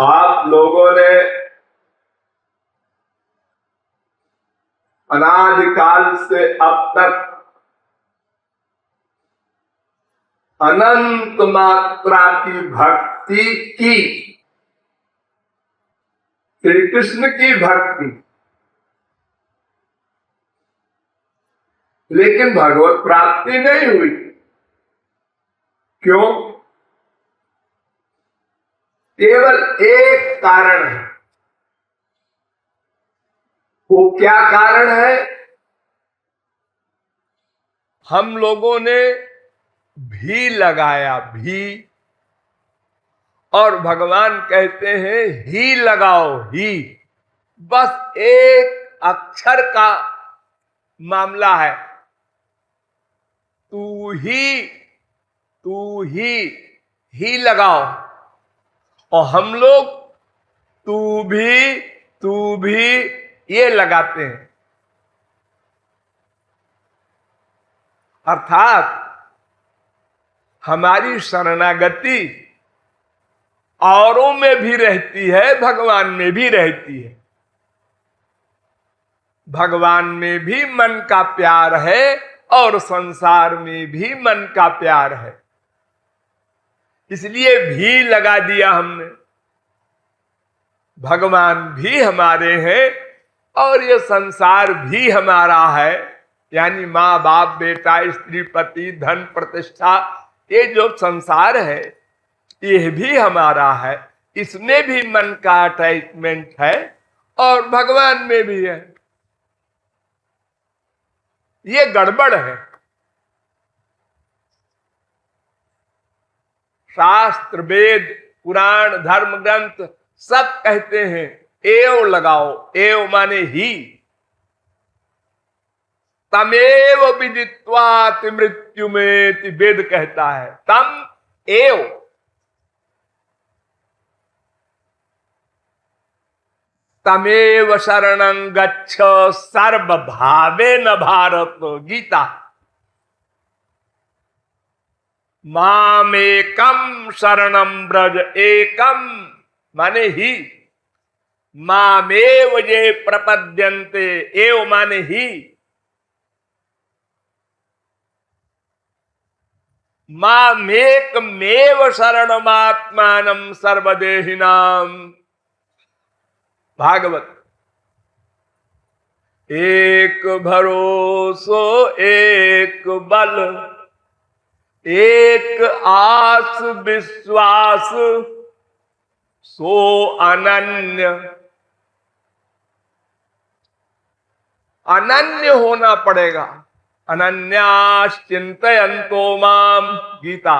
आप लोगों ने अनादिकाल से अब तक अनंत मात्रा की भक्ति की, श्री कृष्ण की भक्ति, लेकिन भगवत प्राप्ति नहीं हुई। क्यों? केवल एक कारण है। वो क्या कारण है? हम लोगों ने भी लगाया, भी, और भगवान कहते हैं ही लगाओ, ही। बस एक अक्षर का मामला है। तू ही लगाओ। और हम लोग तू भी ये लगाते हैं। अर्थात हमारी शरणागति औरों में भी रहती है, भगवान में भी रहती है। भगवान में भी मन का प्यार है और संसार में भी मन का प्यार है। इसलिए भी लगा दिया हमने। भगवान भी हमारे हैं और ये संसार भी हमारा है। यानी माँ बाप, बेटा, स्त्री, पति, धन, प्रतिष्ठा, ये जो संसार है ये भी हमारा है। इसमें भी मन का अटैचमेंट है और भगवान में भी है। ये गड़बड़ है। शास्त्र, वेद, पुराण, धर्म ग्रंथ सब कहते हैं एव लगाओ। एव माने ही। तमेव विदित्वाति मृत्यु में, वेद कहता है तम एव। तमेव शरणं गच्छ सर्वभावेन भारत, गीता। मामेकम शरणं ब्रज, एकम माने ही। मामेव ये प्रपद्यन्ते, एव माने ही। मामेकमेव शरणमात्मानं सर्वदेहिनाम, भागवत। एक भरोसो एक बल, एक आस विश्वास, सो अनन्य। अनन्य होना पड़ेगा। अनन्याश्चिन्तयन्तो माम, गीता।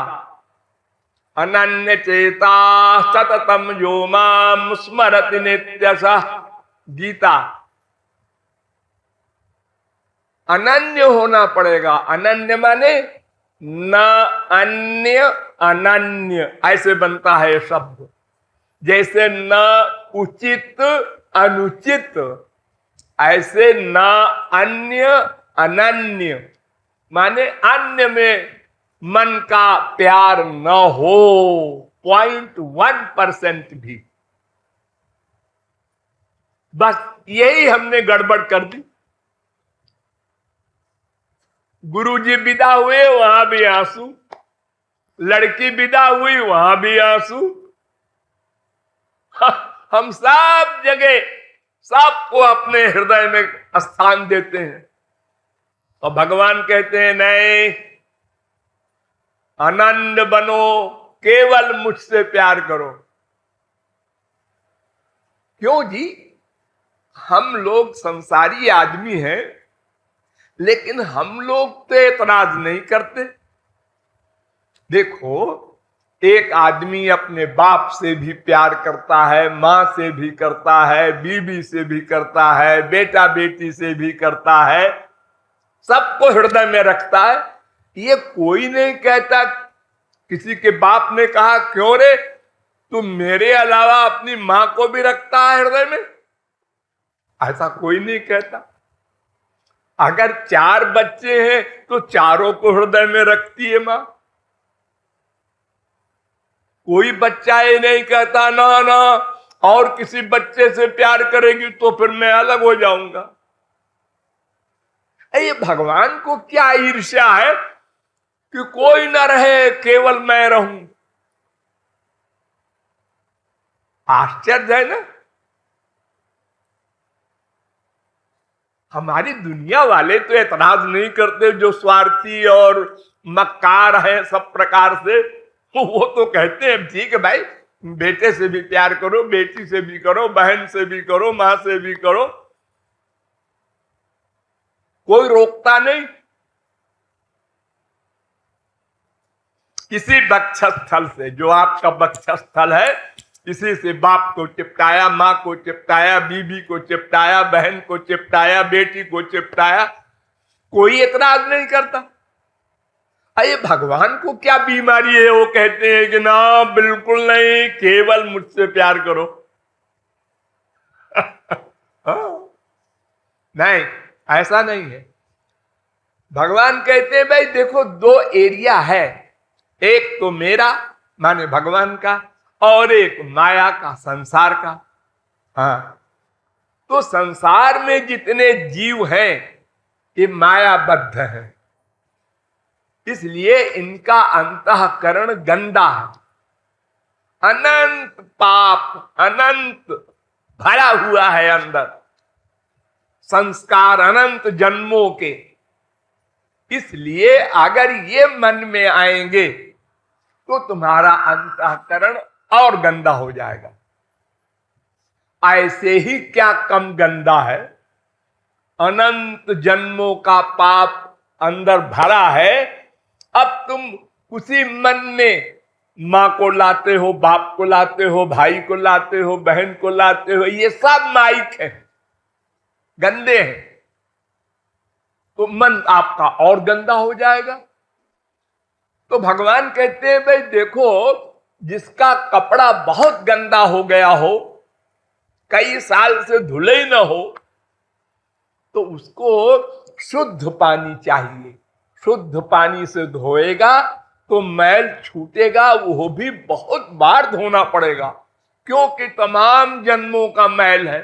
अनन्य चेता सततम यो माम स्मरति नित्यशः, गीता। अनन्य होना पड़ेगा। अनन्य माने न अन्य, अनन्य ऐसे बनता है शब्द। जैसे न उचित अनुचित, ऐसे न अन्य अनन्य माने अन्य में मन का प्यार न हो 0.1% भी। बस यही हमने गड़बड़ कर दी। गुरुजी विदा हुए वहां भी आंसू, लड़की विदा हुई वहां भी आंसू। हम सब जगह सबको अपने हृदय में स्थान देते हैं और भगवान कहते हैं नहीं, आनंद बनो, केवल मुझसे प्यार करो। क्यों जी? हम लोग संसारी आदमी हैं, लेकिन हम लोग तो एतराज नहीं करते। देखो, एक आदमी अपने बाप से भी प्यार करता है, माँ से भी करता है, बीवी से भी करता है, बेटा बेटी से भी करता है, सबको हृदय में रखता है। ये कोई नहीं कहता। किसी के बाप ने कहा क्यों रे, तू मेरे अलावा अपनी माँ को भी रखता है हृदय में? ऐसा कोई नहीं कहता। अगर 4 बच्चे हैं तो चारों को हृदय में रखती है माँ। कोई बच्चा ये नहीं कहता ना ना और किसी बच्चे से प्यार करेगी तो फिर मैं अलग हो जाऊंगा। ये भगवान को क्या ईर्ष्या है कि कोई ना रहे केवल मैं रहूं। आश्चर्य है ना। हमारी दुनिया वाले तो एतराज नहीं करते, जो स्वार्थी और मक्कार है सब प्रकार से, वो तो कहते हैं ठीक है भाई, बेटे से भी प्यार करो, बेटी से भी करो, बहन से भी करो, मां से भी करो, कोई रोकता नहीं। किसी वक्षस्थल से, जो आपका वक्षस्थल है, किसी से बाप को चिपटाया, मां को चिपटाया, बीबी को चिपटाया, बहन को चिपटाया, बेटी को चिपटाया, कोई एतराज नहीं करता। अरे भगवान को क्या बीमारी है, वो कहते हैं कि ना बिल्कुल नहीं, केवल मुझसे प्यार करो। नहीं, ऐसा नहीं है। भगवान कहते हैं भाई देखो, दो एरिया है, एक तो मेरा माने भगवान का, और एक माया का, संसार का। हाँ, तो संसार में जितने जीव हैं ये मायाबद्ध हैं, इसलिए इनका अंतःकरण गंदा है। अनंत पाप, अनंत भरा हुआ है अंदर, संस्कार अनंत जन्मों के। इसलिए अगर ये मन में आएंगे तो तुम्हारा अंतःकरण और गंदा हो जाएगा। ऐसे ही क्या कम गंदा है, अनंत जन्मों का पाप अंदर भरा है। अब तुम उसी मन में मां को लाते हो, बाप को लाते हो, भाई को लाते हो, बहन को लाते हो, ये सब माइक है, गंदे हैं, तो मन आपका और गंदा हो जाएगा। तो भगवान कहते हैं भाई देखो, जिसका कपड़ा बहुत गंदा हो गया हो, कई साल से धुले ही ना हो, तो उसको शुद्ध पानी चाहिए। शुद्ध पानी से धोएगा तो मैल छूटेगा, वो भी बहुत बार धोना पड़ेगा, क्योंकि तमाम जन्मों का मैल है।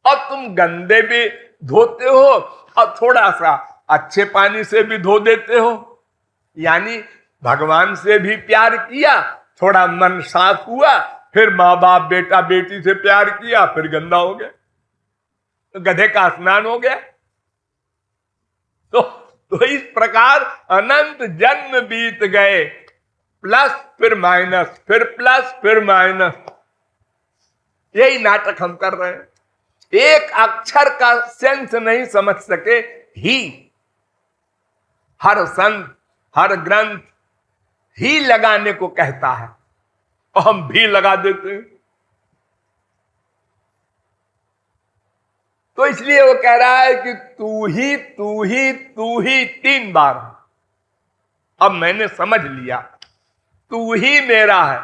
और तुम गंदे भी धोते हो और थोड़ा सा अच्छे पानी से भी धो देते हो, यानी भगवान से भी प्यार किया, थोड़ा मन साफ हुआ, फिर माँ बाप बेटा बेटी से प्यार किया, फिर गंदा हो गया, तो गधे का स्नान हो गया। तो इस प्रकार अनंत जन्म बीत गए, प्लस फिर माइनस, फिर प्लस फिर माइनस, यही नाटक हम कर रहे हैं। एक अक्षर का सेंस नहीं समझ सके ही। हर संत, हर ग्रंथ ही लगाने को कहता है और हम भी लगा देते हैं। तो इसलिए वो कह रहा है कि तू ही तू ही तू ही 3 बार। अब मैंने समझ लिया, तू ही मेरा है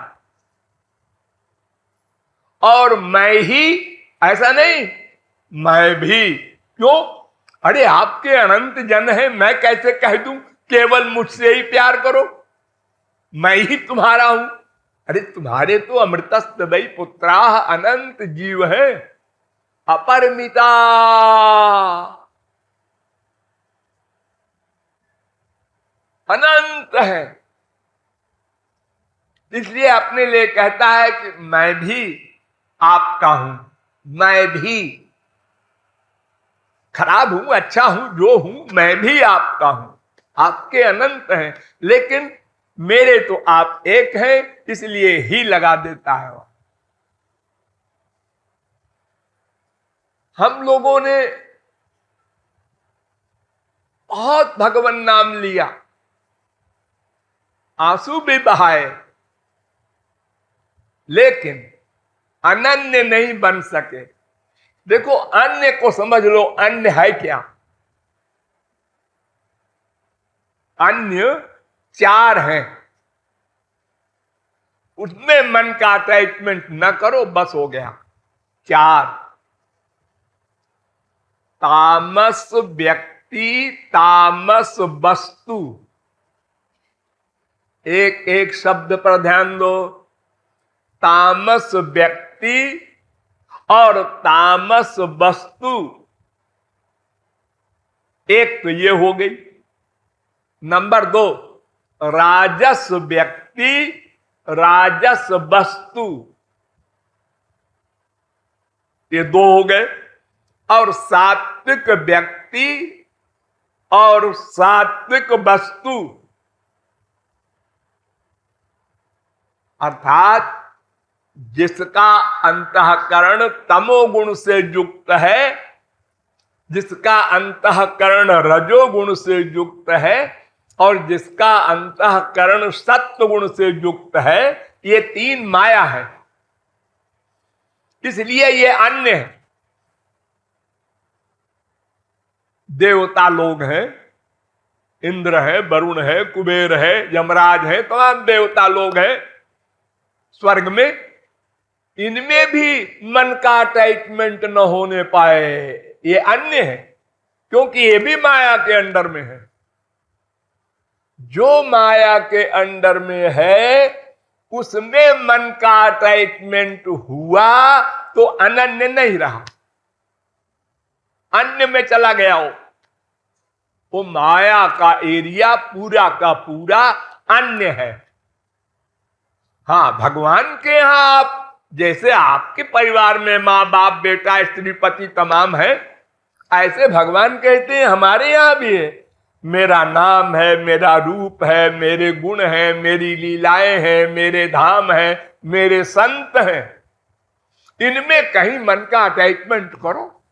और मैं ही, ऐसा नहीं मैं भी। क्यों? अरे आपके अनंत जन है, मैं कैसे कह दूं केवल मुझसे ही प्यार करो, मैं ही तुम्हारा हूं। अरे तुम्हारे तो अमृतस्त वै पुत्राः अनंत जीव है, अपरिमिता। अनंत है, इसलिए अपने लिए कहता है कि मैं भी आपका हूं, मैं भी खराब हूं, अच्छा हूं, जो हूं, मैं भी आपका हूं। आपके अनंत हैं, लेकिन मेरे तो आप एक हैं, इसलिए ही लगा देता है। हम लोगों ने बहुत भगवान नाम लिया, आंसू भी बहाए, लेकिन अनन्य नहीं बन सके। देखो अन्य को समझ लो, अन्य है क्या? अन्य 4 हैं, उसमें मन का अटैचमेंट न करो, बस हो गया। 4 तामस व्यक्ति, तामस वस्तु, एक एक शब्द पर ध्यान दो। तामस व्यक्ति और तामस वस्तु, एक तो ये हो गई। नंबर 2, राजस व्यक्ति, राजस वस्तु, ये 2 हो गए। और सात्विक व्यक्ति और सात्विक वस्तु, अर्थात जिसका अंतःकरण तमोगुण से युक्त है, जिसका अंतःकरण रजोगुण से युक्त है और जिसका अंतःकरण सत्वगुण से युक्त है, ये 3 माया है, इसलिए ये अन्य है। देवता लोग हैं, इंद्र है, वरुण है, कुबेर है, यमराज है, तमाम देवता लोग हैं स्वर्ग में। इनमें भी मन का अटैचमेंट न होने पाए, ये अन्य है, क्योंकि ये भी माया के अंडर में है। जो माया के अंडर में है उसमें मन का अटैचमेंट हुआ तो अनन्य नहीं रहा, अन्य में चला गया वो माया का एरिया पूरा का पूरा अन्य है। हाँ, भगवान के यहां आप जैसे आपके परिवार में माँ बाप बेटा स्त्री पति तमाम है, ऐसे भगवान कहते हैं हमारे यहां भी है। मेरा नाम है, मेरा रूप है, मेरे गुण है, मेरी लीलाएं हैं, मेरे धाम है, मेरे संत हैं, इनमें कहीं मन का अटैचमेंट करो,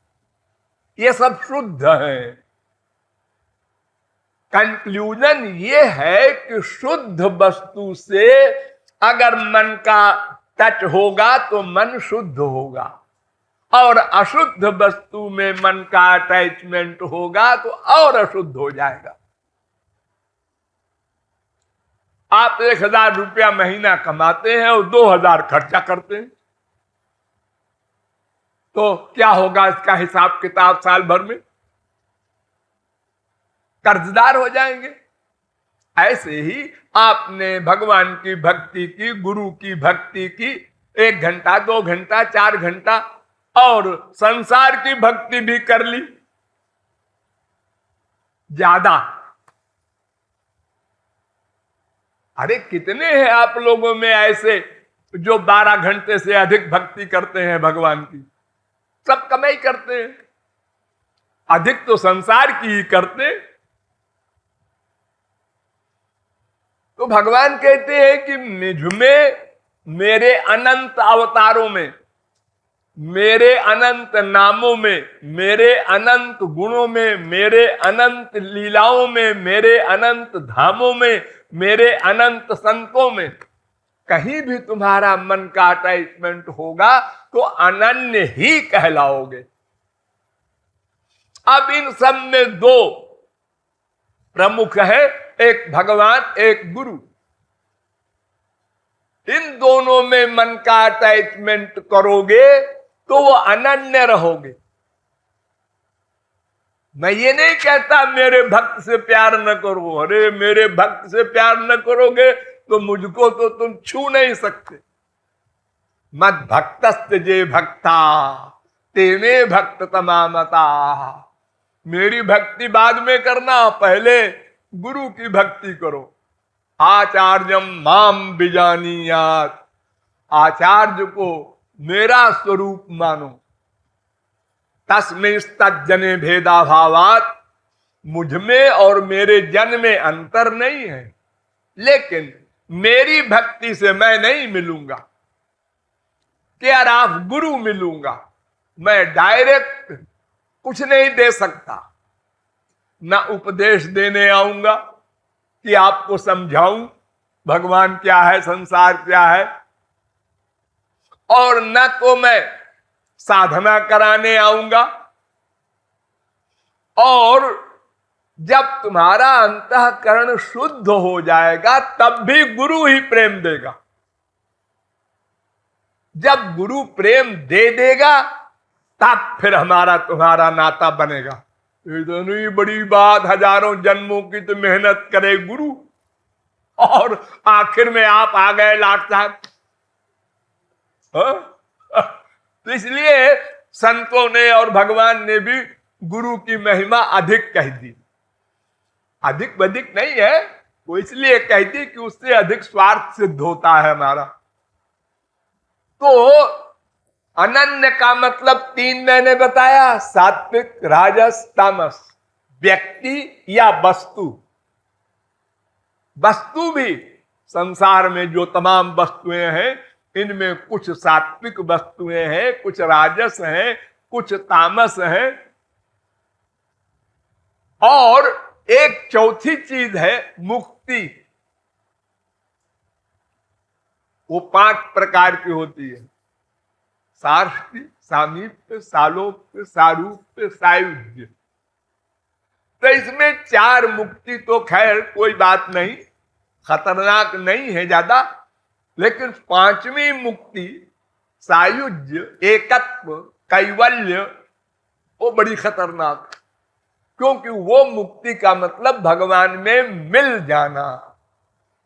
ये सब शुद्ध है। कंक्लूजन ये है कि शुद्ध वस्तु से अगर मन का टच होगा तो मन शुद्ध होगा, और अशुद्ध वस्तु में मन का अटैचमेंट होगा तो और अशुद्ध हो जाएगा। आप 1000 रुपया महीना कमाते हैं और 2000 खर्चा करते हैं, तो क्या होगा इसका हिसाब किताब साल भर में? कर्जदार हो जाएंगे। ऐसे ही आपने भगवान की भक्ति की, गुरु की भक्ति की, 1 घंटा 2 घंटा 4 घंटा, और संसार की भक्ति भी कर ली ज्यादा। अरे कितने हैं आप लोगों में ऐसे जो 12 घंटे से अधिक भक्ति करते हैं भगवान की? सब कमाई करते हैं, अधिक तो संसार की ही करते। तो भगवान कहते हैं कि मुझ में, मेरे अनंत अवतारों में, मेरे अनंत नामों में, मेरे अनंत गुणों में, मेरे अनंत लीलाओं में, मेरे अनंत धामों में, मेरे अनंत संतों में कहीं भी तुम्हारा मन का अटैचमेंट होगा तो अनन्य ही कहलाओगे। अब इन सब में 2 प्रमुख है, एक भगवान एक गुरु। इन दोनों में मन का अटैचमेंट करोगे तो वो अनन्य रहोगे। मैं ये नहीं कहता मेरे भक्त से प्यार न करो, अरे मेरे भक्त से प्यार न करोगे तो मुझको तो तुम छू नहीं सकते। मद भक्तस्त जे भक्ता तेने भक्त तमामता। मेरी भक्ति बाद में करना, पहले गुरु की भक्ति करो। आचार्यम माम बिजानीयात, आचार्य को मेरा स्वरूप मानो। तस्मिंस्तज्जने भेदाभावात, मुझ में और मेरे जन में अंतर नहीं है, लेकिन मेरी भक्ति से मैं नहीं मिलूंगा, केयर ऑफ गुरु मिलूंगा। मैं डायरेक्ट कुछ नहीं दे सकता, ना उपदेश देने आऊंगा कि आपको समझाऊं भगवान क्या है, संसार क्या है, और न तो मैं साधना कराने आऊंगा। और जब तुम्हारा अंतःकरण शुद्ध हो जाएगा तब भी गुरु ही प्रेम देगा। जब गुरु प्रेम दे देगा तब फिर हमारा तुम्हारा नाता बनेगा। इतनी बड़ी बात, हजारों जन्मों की तो मेहनत करे गुरु, और आखिर में आप आ गए लाट साहब। तो इसलिए संतों ने और भगवान ने भी गुरु की महिमा अधिक कह दी। अधिक बधिक नहीं है, वो इसलिए कहती कि उससे अधिक स्वार्थ सिद्ध होता है हमारा। तो अनन्य का मतलब 3 मैंने बताया, सात्विक, राजस, तामस। व्यक्ति या वस्तु। वस्तु भी संसार में जो तमाम वस्तुएं हैं, इनमें कुछ सात्विक वस्तुएं हैं, कुछ राजस हैं, कुछ तामस हैं, और एक चौथी चीज है मुक्ति। वो 5 प्रकार की होती है, सार्ष्टी, सामीप्य, सालोक्य, सारूप्य, सायुज्य। तो इसमें 4 मुक्ति तो खैर कोई बात नहीं, खतरनाक नहीं है ज्यादा, लेकिन 5वीं मुक्ति सायुज्य, एकत्व, कैवल्य, वो बड़ी खतरनाक। क्योंकि वो मुक्ति का मतलब भगवान में मिल जाना।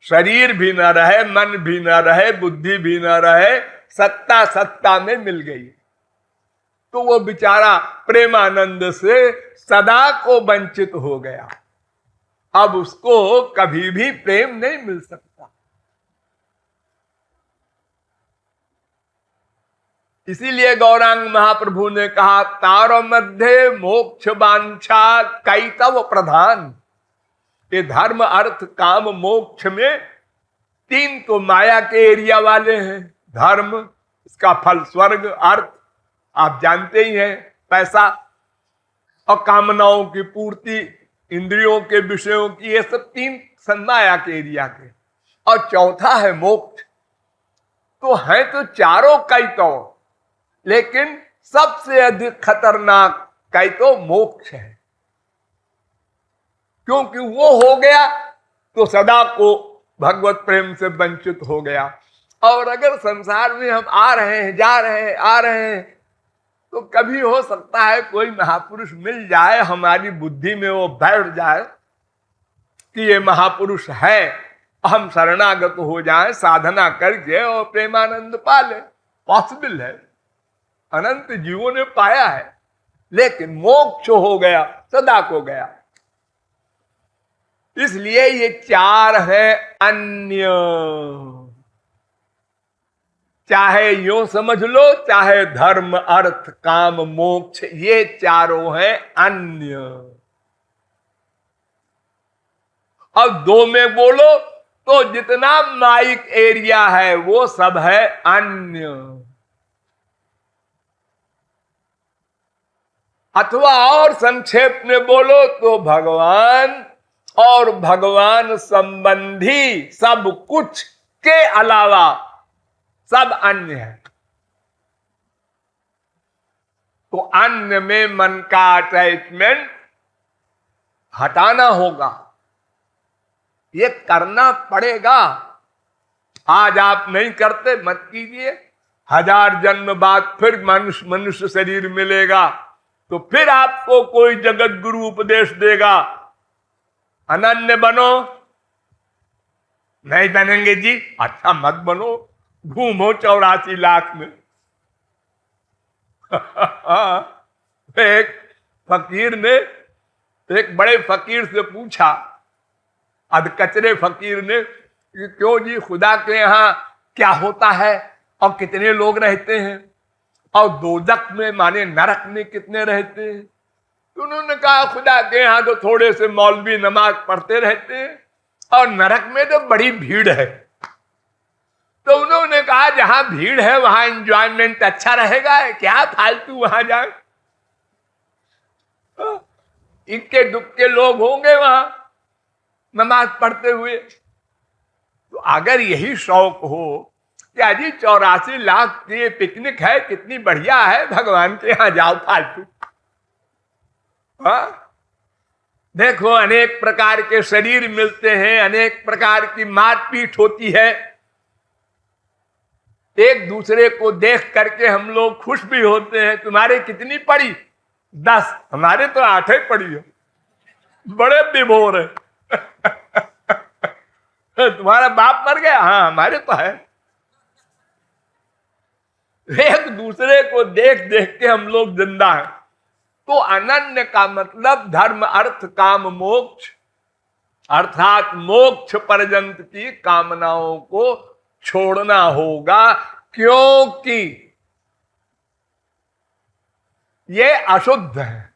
शरीर भी न रहे, मन भी न रहे, बुद्धि भी न रहे, सत्ता सत्ता में मिल गई। तो वो बेचारा प्रेमानंद से सदा को वंचित हो गया। अब उसको कभी भी प्रेम नहीं मिल सकता। इसीलिए गौरांग महाप्रभु ने कहा, तारो मध्य मोक्ष वांछा कैतव प्रधान। ये धर्म अर्थ काम मोक्ष में 3 तो माया के एरिया वाले हैं। धर्म, इसका फल स्वर्ग, अर्थ आप जानते ही हैं पैसा, और कामनाओं की पूर्ति, इंद्रियों के विषयों की, ये सब 3 माया के एरिया के, और चौथा है मोक्ष। तो है तो चारों कैतव, लेकिन सबसे अधिक खतरनाक कैतव मोक्ष है। क्योंकि वो हो गया तो सदा को भगवत प्रेम से वंचित हो गया। और अगर संसार में हम आ रहे हैं, जा रहे हैं, आ रहे हैं, तो कभी हो सकता है कोई महापुरुष मिल जाए, हमारी बुद्धि में वो बैठ जाए कि ये महापुरुष है, हम शरणागत हो जाएं, साधना करके और प्रेमानंद पा ले। पॉसिबल है, अनंत जीवों ने पाया है, लेकिन मोक्ष हो गया, सदा को गया। इसलिए ये 4 है अन्य। चाहे यूं समझ लो, चाहे धर्म अर्थ काम मोक्ष, ये चारों हैं अन्य। अब 2 में बोलो तो जितना माइक एरिया है वो सब है अन्य। अथवा और संक्षेप में बोलो तो भगवान और भगवान संबंधी सब कुछ के अलावा सब अन्य है। तो अन्य में मन का अटैचमेंट हटाना होगा, ये करना पड़ेगा। आज आप नहीं करते, मत कीजिए। 1000 जन्म बाद फिर मनुष्य शरीर मिलेगा, तो फिर आपको कोई जगत गुरु उपदेश देगा, अनन्य बनो। नहीं बनेंगे जी, अच्छा मत बनो, घूमो 84 लाख में। एक फकीर ने एक बड़े फकीर से पूछा, अधकचरे फकीर ने, कि क्यों जी खुदा के यहाँ क्या होता है और कितने लोग रहते हैं, और दोजख में माने नरक में कितने रहते हैं। तो उन्होंने कहा, खुदा के यहाँ तो थोड़े से मौलवी नमाज पढ़ते रहते हैं, और नरक में तो बड़ी भीड़ है। तो उन्होंने कहा, जहां भीड़ है वहां एंजॉयमेंट अच्छा रहेगा, क्या फालतू वहां जाए, इक्के दुक्के लोग होंगे वहां नमाज पढ़ते हुए। तो अगर यही शौक हो कि अजी 84 लाख की पिकनिक है, कितनी बढ़िया है, भगवान के यहां जाओ फालतू। देखो अनेक प्रकार के शरीर मिलते हैं, अनेक प्रकार की मारपीट होती है, एक दूसरे को देख करके हम लोग खुश भी होते हैं। तुम्हारे कितनी पड़ी? 10, हमारे तो 8 ही पड़ी है, बड़े विभोर है। तुम्हारा बाप मर गया, हाँ हमारे तो है। एक दूसरे को देख देख के हम लोग जिंदा हैं। तो अनन्य का मतलब धर्म अर्थ काम मोक्ष, अर्थात मोक्ष पर्यंत की कामनाओं को छोड़ना होगा, क्योंकि ये अशुद्ध है।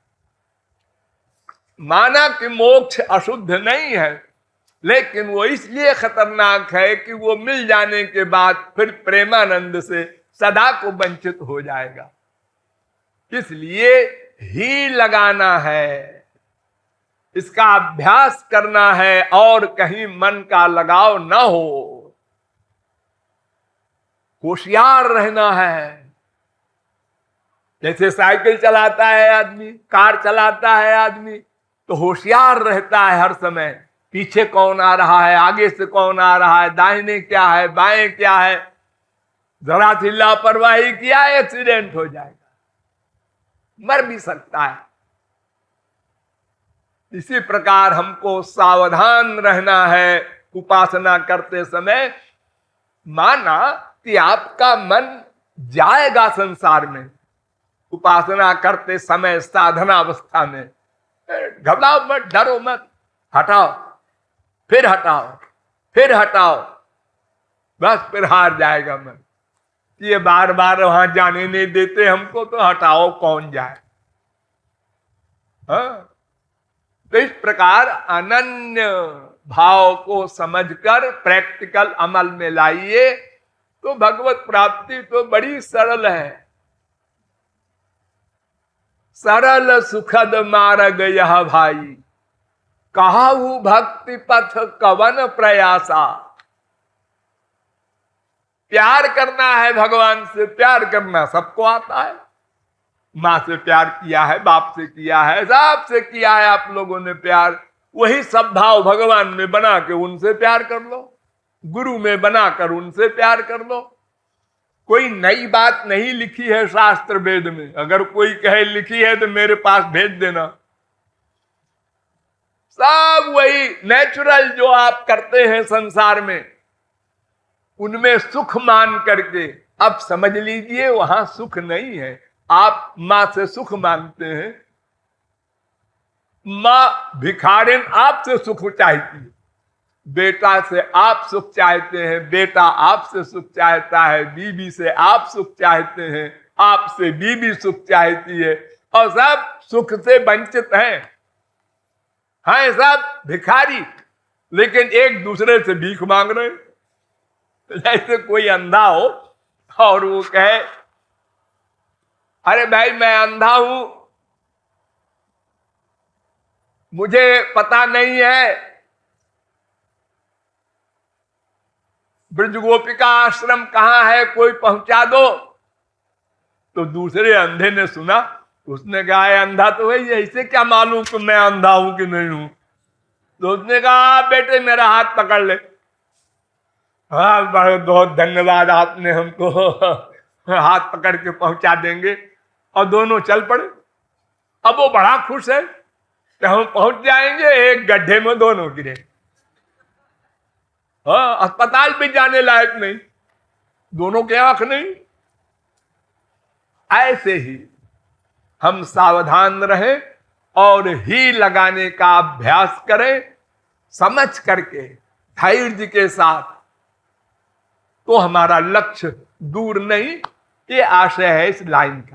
माना कि मोक्ष अशुद्ध नहीं है, लेकिन वो इसलिए खतरनाक है कि वो मिल जाने के बाद फिर प्रेमानंद से सदा को वंचित हो जाएगा। इसलिए ही लगाना है, इसका अभ्यास करना है, और कहीं मन का लगाव न हो। होशियार रहना है। जैसे साइकिल चलाता है आदमी, कार चलाता है आदमी, तो होशियार रहता है हर समय, पीछे कौन आ रहा है, आगे से कौन आ रहा है, दाहिने क्या है, बाएं क्या है। जरा सी लापरवाही किया एक्सीडेंट हो जाएगा, मर भी सकता है। इसी प्रकार हमको सावधान रहना है उपासना करते समय। माना कि आपका मन जाएगा संसार में उपासना करते समय, साधना अवस्था में, घबराओ मत, डरो मत, हटाओ, फिर हटाओ, फिर हटाओ, बस फिर हार जाएगा मन। ये बार बार वहां जाने नहीं देते हमको, तो हटाओ कौन जाए। हाँ, तो इस प्रकार अनन्य भाव को समझकर प्रैक्टिकल अमल में लाइए, तो भगवत प्राप्ति तो बड़ी सरल है। सरल सुखद मार्ग यह भाई, कहाहू भक्ति पथ कवन प्रयासा। प्यार करना है भगवान से, प्यार करना सबको आता है। माँ से प्यार किया है, बाप से किया है, सबसे किया है आप लोगों ने प्यार। वही सब भाव भगवान में बना के उनसे प्यार कर लो, गुरु में बनाकर उनसे प्यार कर लो। कोई नई बात नहीं लिखी है शास्त्र वेद में। अगर कोई कहे लिखी है तो मेरे पास भेज देना। सब वही नेचुरल जो आप करते हैं संसार में, उनमें सुख मान करके, अब समझ लीजिए वहां सुख नहीं है। आप मां से सुख मांगते हैं, मां भिखारिन आपसे सुख चाहती है, बेटा से आप सुख चाहते हैं, बेटा आपसे सुख चाहता है, बीबी से आप सुख चाहते हैं, आपसे बीबी सुख चाहती है, और सब सुख से वंचित हैं। हाँ, सब भिखारी, लेकिन एक दूसरे से भीख मांग रहे हैं। जैसे कोई अंधा हो और वो कहे, अरे भाई मैं अंधा हूं, मुझे पता नहीं है ब्रज गोपिका आश्रम कहां है, कोई पहुंचा दो। तो दूसरे अंधे ने सुना, उसने कहा अंधा तो है, ऐसे क्या मालूम कि मैं अंधा हूं कि नहीं हूं। तो उसने कहा बेटे मेरा हाथ पकड़ ले। हाँ, बहुत धन्यवाद, आपने हमको हाथ पकड़ के पहुंचा देंगे। और दोनों चल पड़े। अब वो बड़ा खुश है कि हम पहुंच जाएंगे, एक गड्ढे में दोनों गिरे। हाँ, अस्पताल भी जाने लायक नहीं, दोनों के आंख नहीं। ऐसे ही हम सावधान रहें और ही लगाने का अभ्यास करें, समझ करके धैर्य के साथ, तो हमारा लक्ष्य दूर नहीं। ये आशय है इस लाइन का।